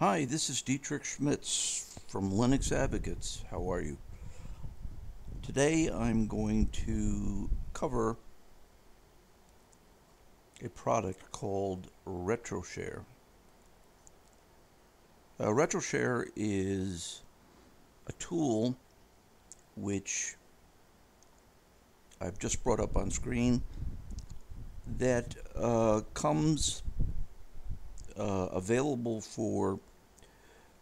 Hi, this is Dietrich Schmitz from Linux Advocates. How are you? Today I'm going to cover a product called RetroShare. RetroShare is a tool which I've just brought up on screen that comes available for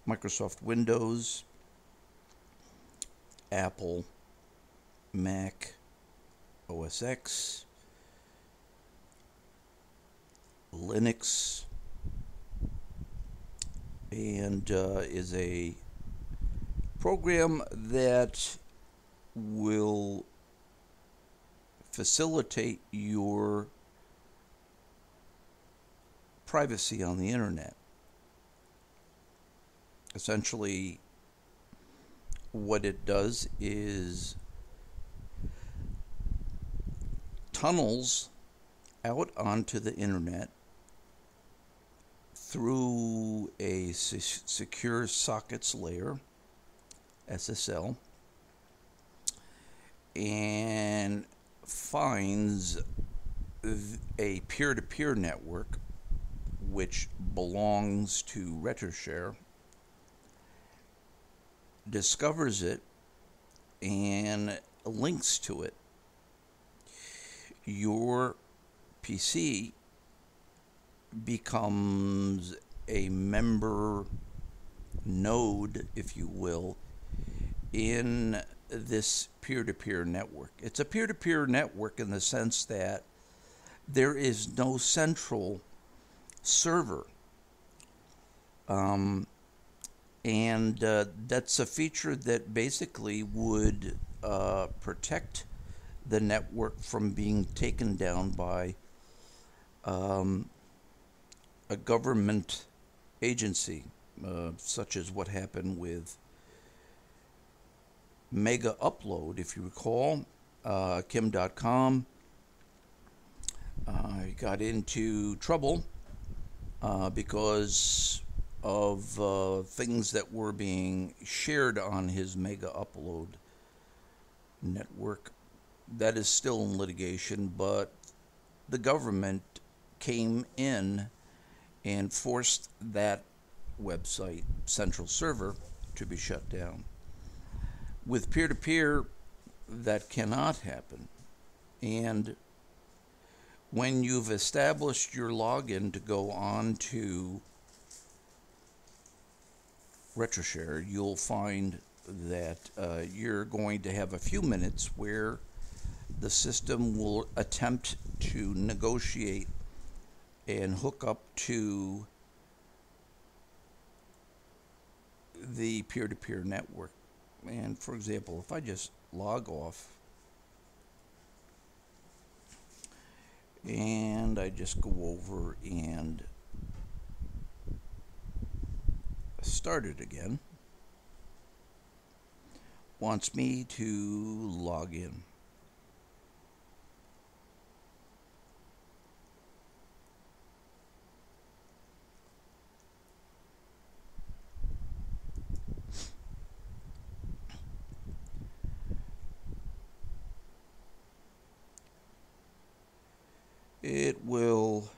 Microsoft Windows, Apple, Mac, OS X, Linux, and is a program that will facilitate your privacy on the internet. Essentially, what it does is tunnels out onto the internet through a secure sockets layer, SSL, and finds a peer-to-peer network which belongs to RetroShare, discovers it, and links to it. Your PC becomes a member node, if you will, in this peer-to-peer network. It's a peer-to-peer network in the sense that there is no central server. That's a feature that basically would protect the network from being taken down by a government agency, such as what happened with Mega Upload. If you recall, Kim.com got into trouble because of things that were being shared on his Mega Upload network. That is still in litigation, but the government came in and forced that website, central server, to be shut down. With peer-to-peer, that cannot happen. And when you've established your login to go on to RetroShare, you'll find that you're going to have a few minutes where the system will attempt to negotiate and hook up to the peer-to-peer network. And for example, if I just log off and I just go over and start it again, wants me to log in. It will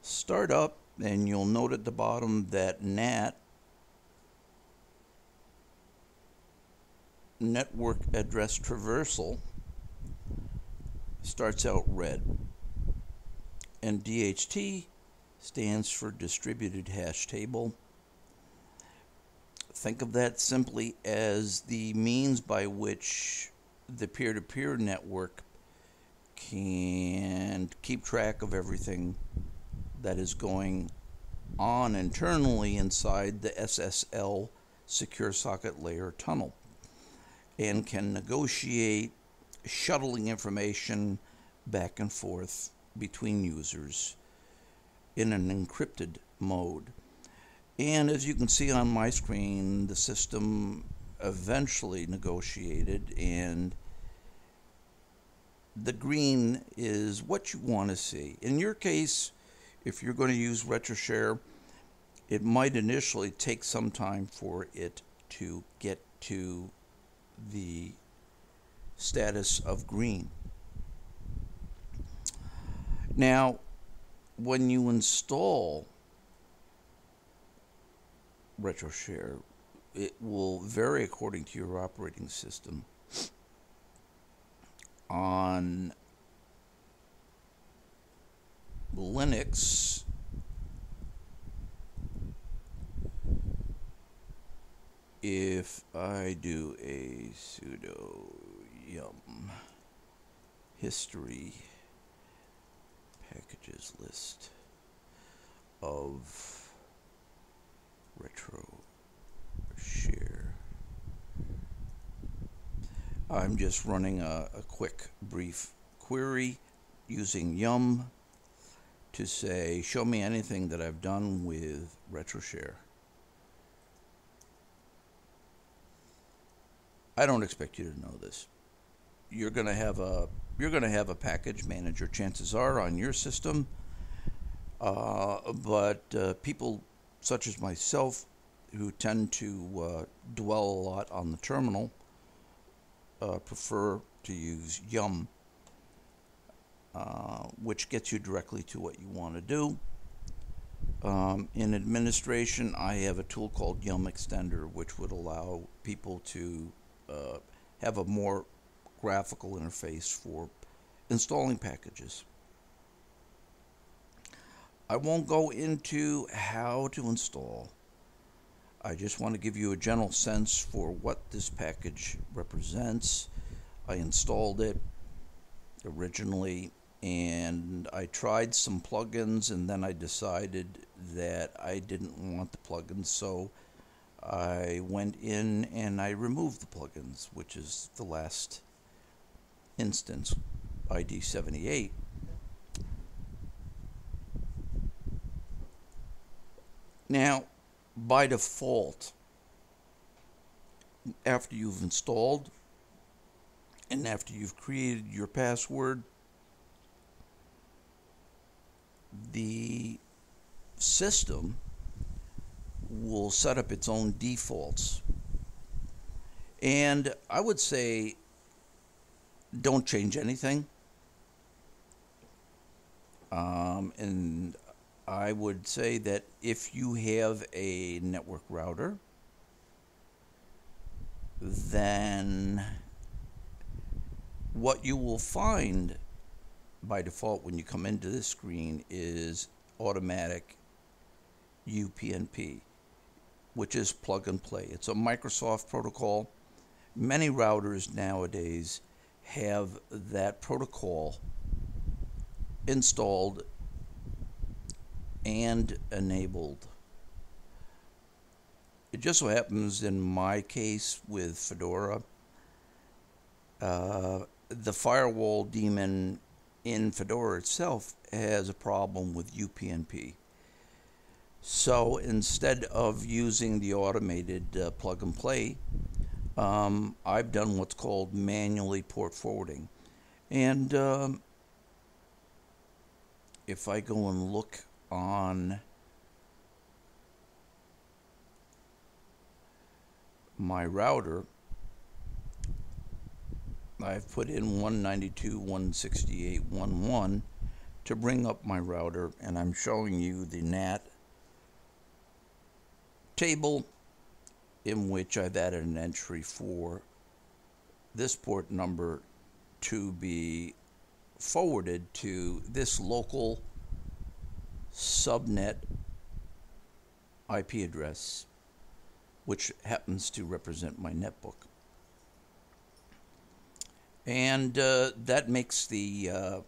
start up, and you'll note at the bottom that network address traversal starts out red, and DHT stands for distributed hash table. Think of that simply as the means by which the peer-to-peer network can keep track of everything that is going on internally inside the SSL secure socket layer tunnel, and can negotiate shuttling information back and forth between users in an encrypted mode. And as you can see on my screen, the system eventually negotiated, and the green is what you want to see. In your case, if you're going to use RetroShare, it might initially take some time for it to get to the status of green. Now, when you install RetroShare, it will vary according to your operating system. On Linux, if I do a sudo yum history packages list of RetroShare, I'm just running a quick brief query using yum to say, show me anything that I've done with RetroShare. I don't expect you to know this. You're going to have a package manager, chances are, on your system, but people such as myself, who tend to dwell a lot on the terminal, prefer to use yum, which gets you directly to what you want to do. In administration, I have a tool called Yum Extender, which would allow people to have a more graphical interface for installing packages. I won't go into how to install. I just want to give you a general sense for what this package represents. I installed it originally, and I tried some plugins, and then I decided that I didn't want the plugins, so I went in and I removed the plugins, which is the last instance, ID 78. Now, by default, after you've installed and after you've created your password, the system will set up its own defaults. And I would say don't change anything. And I would say that if you have a network router, then what you will find by default when you come into this screen is automatic UPnP, which is plug and play. It's a Microsoft protocol. Many routers nowadays have that protocol installed and enabled. It just so happens in my case with Fedora, the firewall daemon in Fedora itself has a problem with UPnP. So instead of using the automated plug and play, I've done what's called manually port forwarding. And if I go and look on my router, I've put in 192.168.1.1 to bring up my router, and I'm showing you the NAT table in which I've added an entry for this port number to be forwarded to this local subnet IP address, which happens to represent my netbook. And that makes the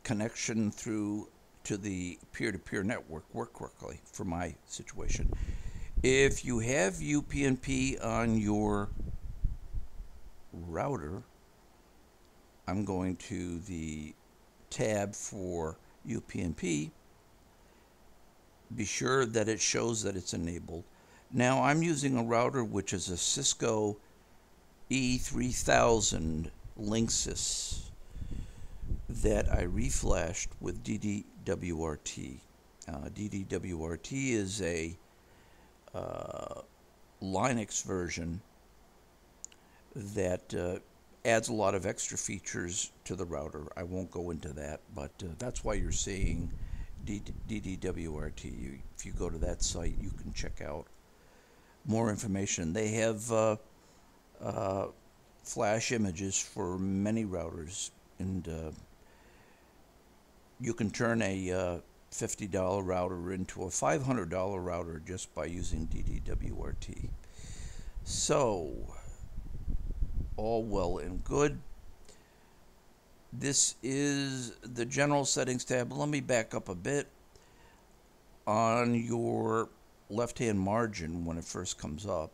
connection through to the peer-to-peer network work correctly for my situation. If you have UPnP on your router, I'm going to the tab for UPnP. Be sure that it shows that it's enabled. Now I'm using a router which is a Cisco E3000 Linksys that I reflashed with DDWRT DDWRT is a Linux version that adds a lot of extra features to the router. I won't go into that, but that's why you're seeing DDWRT. If you go to that site, you can check out more information. They have flash images for many routers, and you can turn a $50 router into a $500 router just by using DDWRT. So, all well and good. This is the General Settings tab. Let me back up a bit. On your left-hand margin, when it first comes up,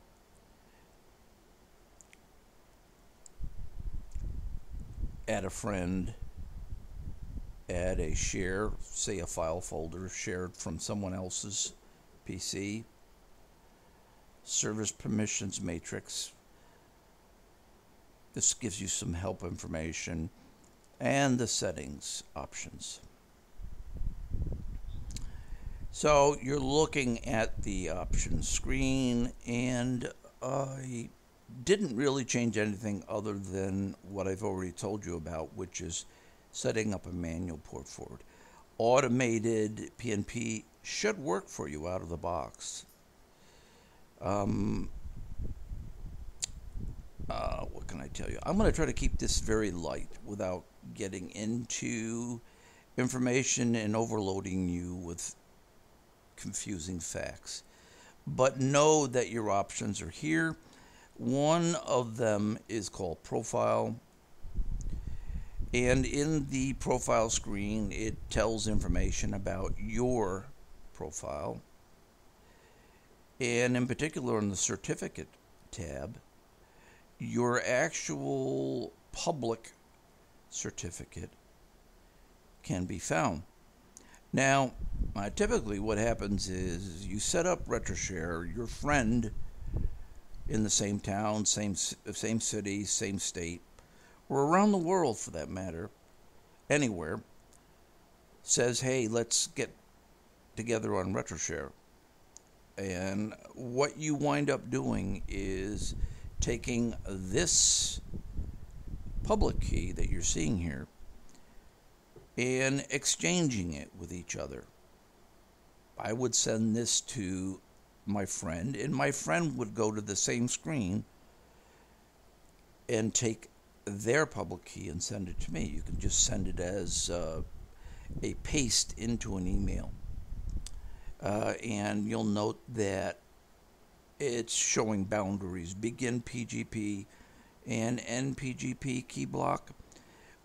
add a friend, add a share, say a file folder shared from someone else's PC, service permissions matrix. This gives you some help information, and the settings options. So you're looking at the options screen, and I didn't really change anything other than what I've already told you about, which is setting up a manual port forward. Automated PNP should work for you out of the box. What can I tell you? I'm going to try to keep this very light without getting into information and overloading you with confusing facts. But know that your options are here. One of them is called Profile. And in the profile screen, it tells information about your profile. And in particular, in the Certificate tab, your actual public certificate can be found. Now, typically what happens is you set up RetroShare, your friend in the same town, same city, same state, or around the world for that matter, anywhere, says, hey, let's get together on RetroShare. And what you wind up doing is taking this public key that you're seeing here and exchanging it with each other. I would send this to my friend, and my friend would go to the same screen and take their public key and send it to me. You can just send it as a paste into an email. And you'll note that it's showing boundaries, begin PGP and end PGP key block.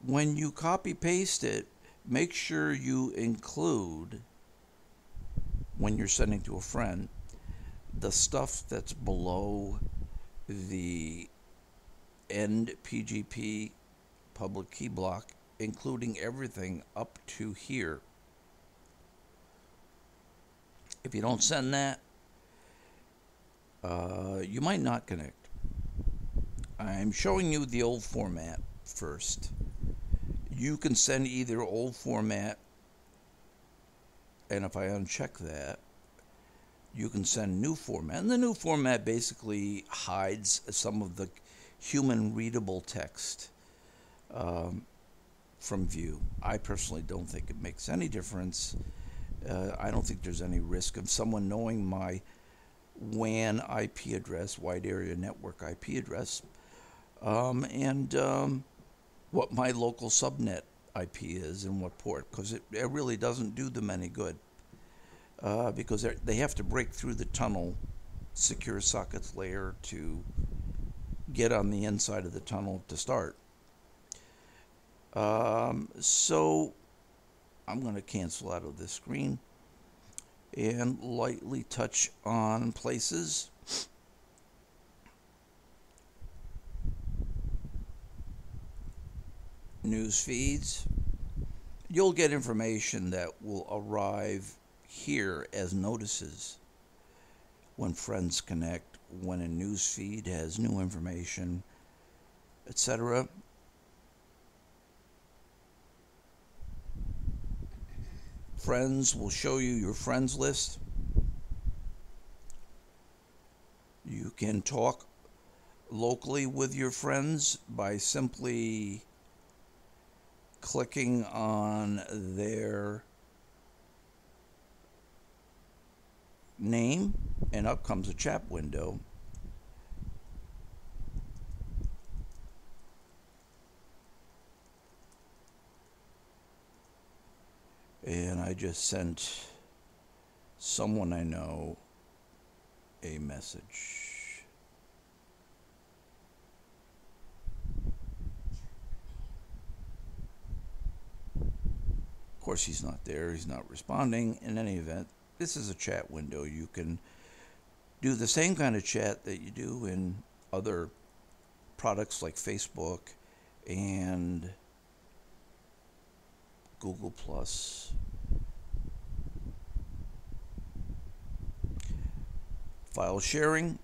When you copy paste it, make sure you include, when you're sending to a friend, the stuff that's below the end PGP public key block, including everything up to here. If you don't send that, you might not connect. I'm showing you the old format first. You can send either old format, and if I uncheck that, you can send new format. And the new format basically hides some of the human readable text from view. I personally don't think it makes any difference. I don't think there's any risk of someone knowing my WAN IP address, wide area network IP address, and what my local subnet IP is and what port, because it really doesn't do them any good, because they have to break through the tunnel secure sockets layer to get on the inside of the tunnel to start. So I'm going to cancel out of this screen and lightly touch on places. News feeds. You'll get information that will arrive here as notices when friends connect, when a news feed has new information, etc. Friends will show you your friends list. You can talk locally with your friends by simply clicking on their name, and up comes a chat window. And I just sent someone I know a message. Of course, he's not there. He's not responding. In any event, this is a chat window. You can do the same kind of chat that you do in other products like Facebook and Google+. File sharing.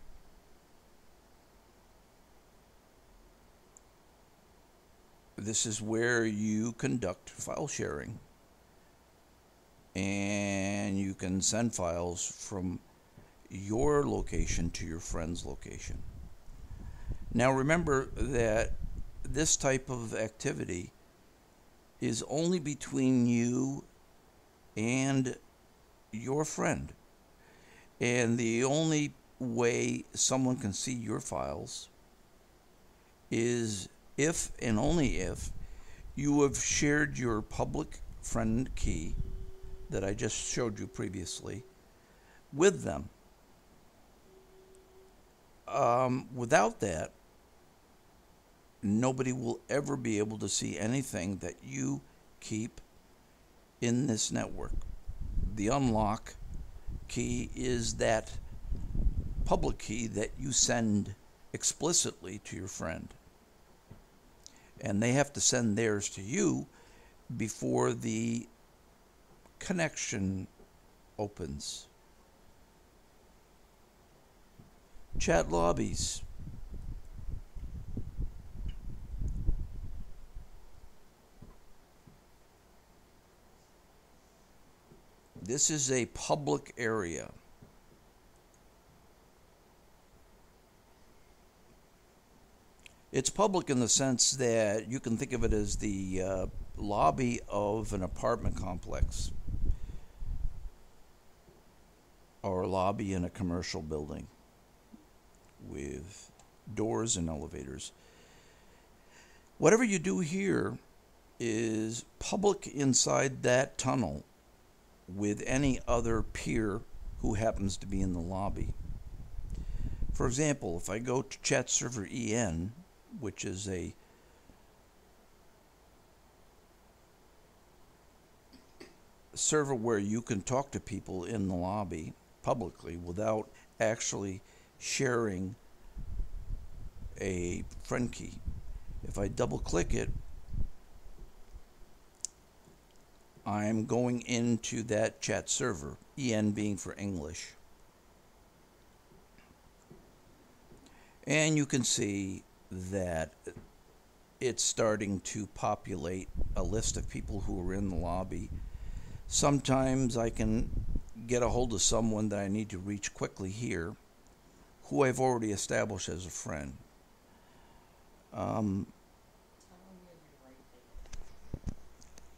This is where you conduct file sharing. And you can send files from your location to your friend's location. Now remember that this type of activity is only between you and your friend. And the only way someone can see your files is if and only if you have shared your public friend key that I just showed you previously with them. Without that, nobody will ever be able to see anything that you keep in this network. The unlock key is that public key that you send explicitly to your friend. And they have to send theirs to you before the connection opens. Chat lobbies. This is a public area. It's public in the sense that you can think of it as the lobby of an apartment complex or a lobby in a commercial building with doors and elevators. Whatever you do here is public inside that tunnel with any other peer who happens to be in the lobby. For example, if I go to chat server EN, which is a server where you can talk to people in the lobby publicly without actually sharing a friend key. If I double click it, I'm going into that chat server, EN being for English. And you can see that it's starting to populate a list of people who are in the lobby. Sometimes I can get a hold of someone that I need to reach quickly here, who I've already established as a friend.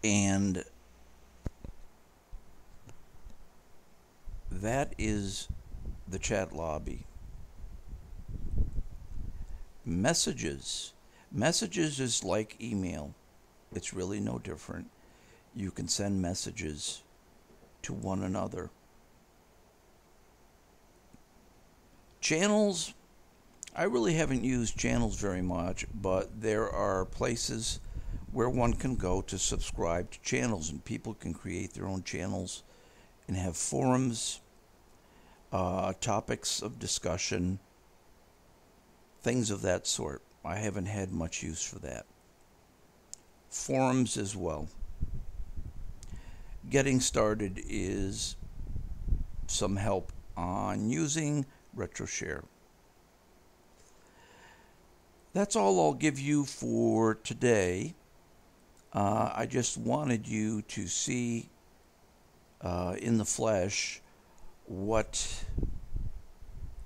And that is the chat lobby. Messages. Messages is like email. It's really no different. You can send messages to one another. Channels. I really haven't used channels very much, but there are places where one can go to subscribe to channels, and people can create their own channels and have forums, topics of discussion, things of that sort. I haven't had much use for that. Forums as well. Getting started is some help on using RetroShare. That's all I'll give you for today. I just wanted you to see in the flesh what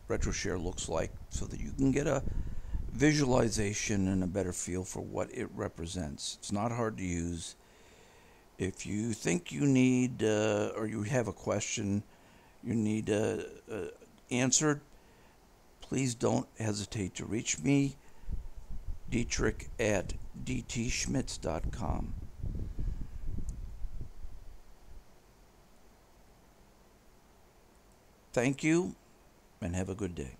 RetroShare looks like so that you can get a visualization and a better feel for what it represents. It's not hard to use. If you think you need or you have a question you need answered, please don't hesitate to reach me, Dietrich at dtschmitz.com. Thank you, and have a good day.